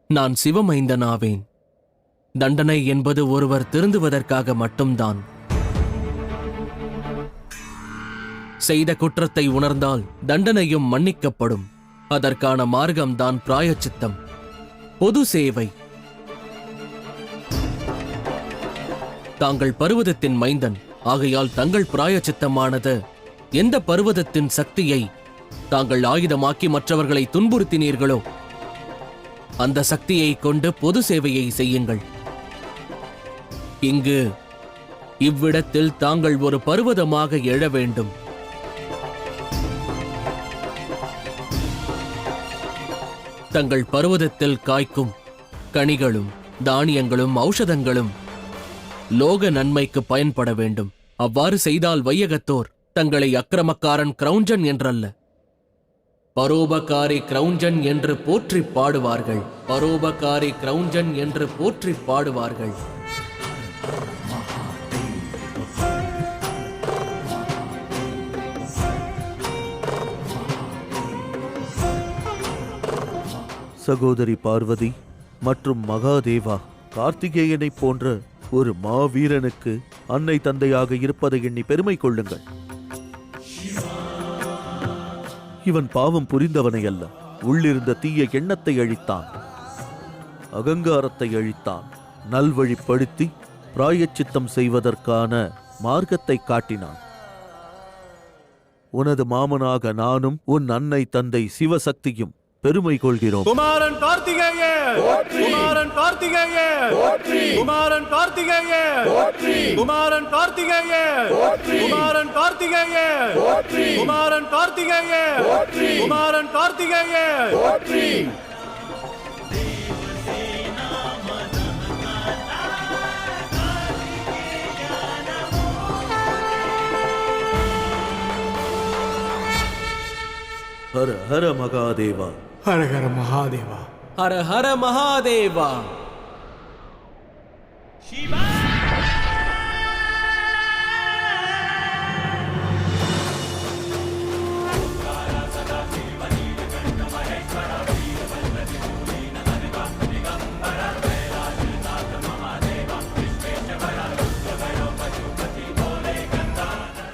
நான் சிவமைந்தனாவேன். தண்டனை என்பது ஒருவர் திருந்துவதற்காக மட்டும்தான். செய்த குற்றத்தை உணர்ந்தால் தண்டனையும் மன்னிக்கப்படும். அதற்கான மார்க்கம்தான் பிராயச்சித்தம், பொது சேவை. தாங்கள் பர்வதத்தின் மைந்தன் ஆகையால் தங்கள் பிராயச்சித்தமானது எந்த பர்வதத்தின் சக்தியை தாங்கள் ஆயுதமாக்கி மற்றவர்களை துன்புறுத்தினீர்களோ அந்த சக்தியை கொண்டு பொது சேவையை செய்யுங்கள். இங்கு இவ்விடத்தில் தாங்கள் ஒரு பர்வதமாக எழ வேண்டும். தங்கள் பர்வதத்தில் காய்க்கும் கனிகளும் தானியங்களும் ஔஷதங்களும் லோக நன்மைக்கு பயன்பட வேண்டும். அவ்வாறு செய்தால் வையகத்தோர் தங்களை அக்கிரமக்காரன் கிரௌஞ்சன் என்றல்ல, பரோபகாரி கிரௌஞ்சன் என்று போற்றி பாடுவார்கள். பரோபகாரி கிரௌஞ்சன் என்று போற்றி பாடுவார்கள். சகோதரி பார்வதி மற்றும் மகாதேவா, கார்த்திகேயனை போன்ற ஒரு மாவீரனுக்கு அன்னை தந்தையாக இருப்பதை எண்ணி பெருமை கொள்ளுங்கள். இவன் பாவம் புரிந்தவனை அல்ல, உள்ளிருந்த தீய எண்ணத்தை அழித்தான், அகங்காரத்தை அழித்தான், நல்வழிப்படுத்தி பிராயச்சித்தம் செய்வதற்கான மார்க்கத்தை காட்டினான். உனது மாமனாக நானும் உன் அன்னை தந்தை சிவசக்தியும் பெருமை கொள்கிறோம். குமாரன் கார்த்திகேய, குமாரன் கார்த்திகேய, குமாரன் கார்த்திகேய, குமாரன் கார்த்திகேய, குமாரன் கார்த்திகேய, குமாரன் கார்த்திகேய, குமாரன் கார்த்திகேய. ஹர ஹர மகாதேவா, ஹர ஹர மகாதேவா, ஹர ஹர மகாதேவா.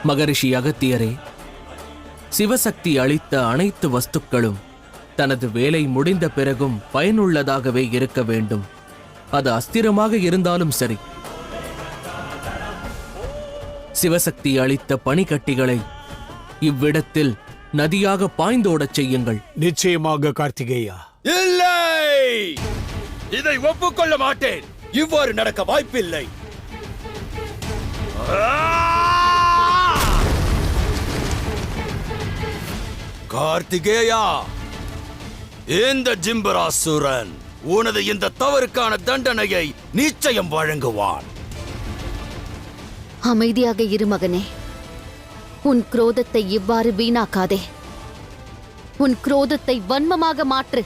மகரிஷி அகத்தியரே, சிவசக்தி அளித்த அனைத்து வஸ்துக்களும் தனது வேலை முடிந்த பிறகும் பயனுள்ளதாகவே இருக்க வேண்டும். அது அஸ்திரமாக இருந்தாலும் சரி. சிவசக்தி அளித்த பனிக்கட்டிகளை இவ்விடத்தில் நதியாக பாய்ந்தோடச் செய்யுங்கள். நிச்சயமாக கார்த்திகேயா. இல்லை, இதை ஒப்புக்கொள்ள மாட்டேன். இவ்வாறு நடக்க வாய்ப்பில்லை. கார்த்திகேயா, இந்த ஜிம்பராசுரன் உனது இந்த தவறுக்கான தண்டனையை நிச்சயம் வழங்குவான். அமைதியாக இரு மகனே. உன் குரோதத்தை இவ்வாறு வீணாக்காதே. உன் குரோதத்தை வன்மமாக மாற்று.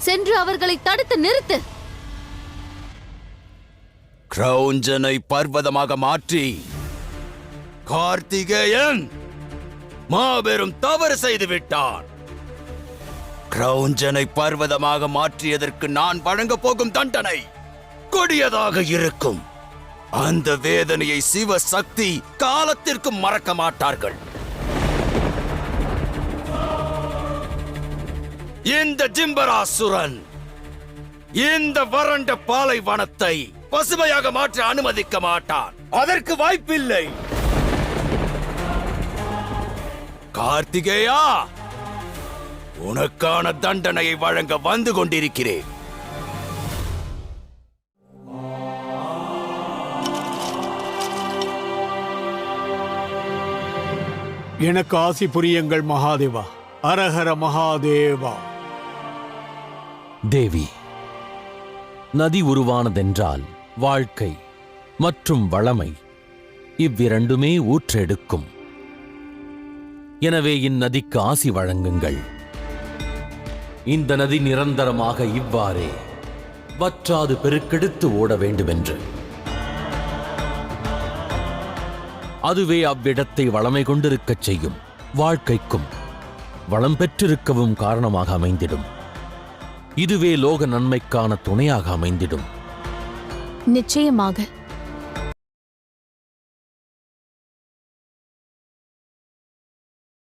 சென்று அவர்களை தடுத்து நிறுத்து. கிரௌஞ்சனை பர்வதமாக மாற்றி கார்த்திகேயன் மாபெரும் தவறு செய்து விட்டான். கிரௌஞ்சனை பர்வதமாக மாற்றியதற்கு நான் வழங்க போகும் தண்டனை கொடியதாக இருக்கும். அந்த வேதனையை சிவசக்தி காலத்திற்கு மறக்க மாட்டார்கள். இந்த ஜிம்பராசுரன் இந்த வறண்ட பாலைவனத்தை பசுமையாக மாற்ற அனுமதிக்க மாட்டான். அதற்கு வாய்ப்பில்லை. கார்த்திகேயா, உனக்கான தண்டனையை வழங்க வந்து கொண்டிருக்கிறேன். எனக்கு ஆசி புரியுங்கள் மகாதேவா. அரஹர மகாதேவா. தேவி, நதி உருவானதென்றால் வாழ்க்கை மற்றும் வளமை இவ்விரண்டுமே ஊற்றெடுக்கும். எனவே இந்நதிக்கு ஆசி வழங்குங்கள். இந்த நதி நிரந்தரமாக இவ்வாறே வற்றாது பெருக்கெடுத்து ஓட வேண்டுமென்று. அதுவே அவ்விடத்தை வளமை கொண்டிருக்கச் செய்யும். வாழ்க்கைக்கும் வளம் பெற்றிருக்கவும் காரணமாக அமைந்திடும். இதுவே லோக நன்மைக்கான துணையாக அமைந்திடும். நிச்சயமாக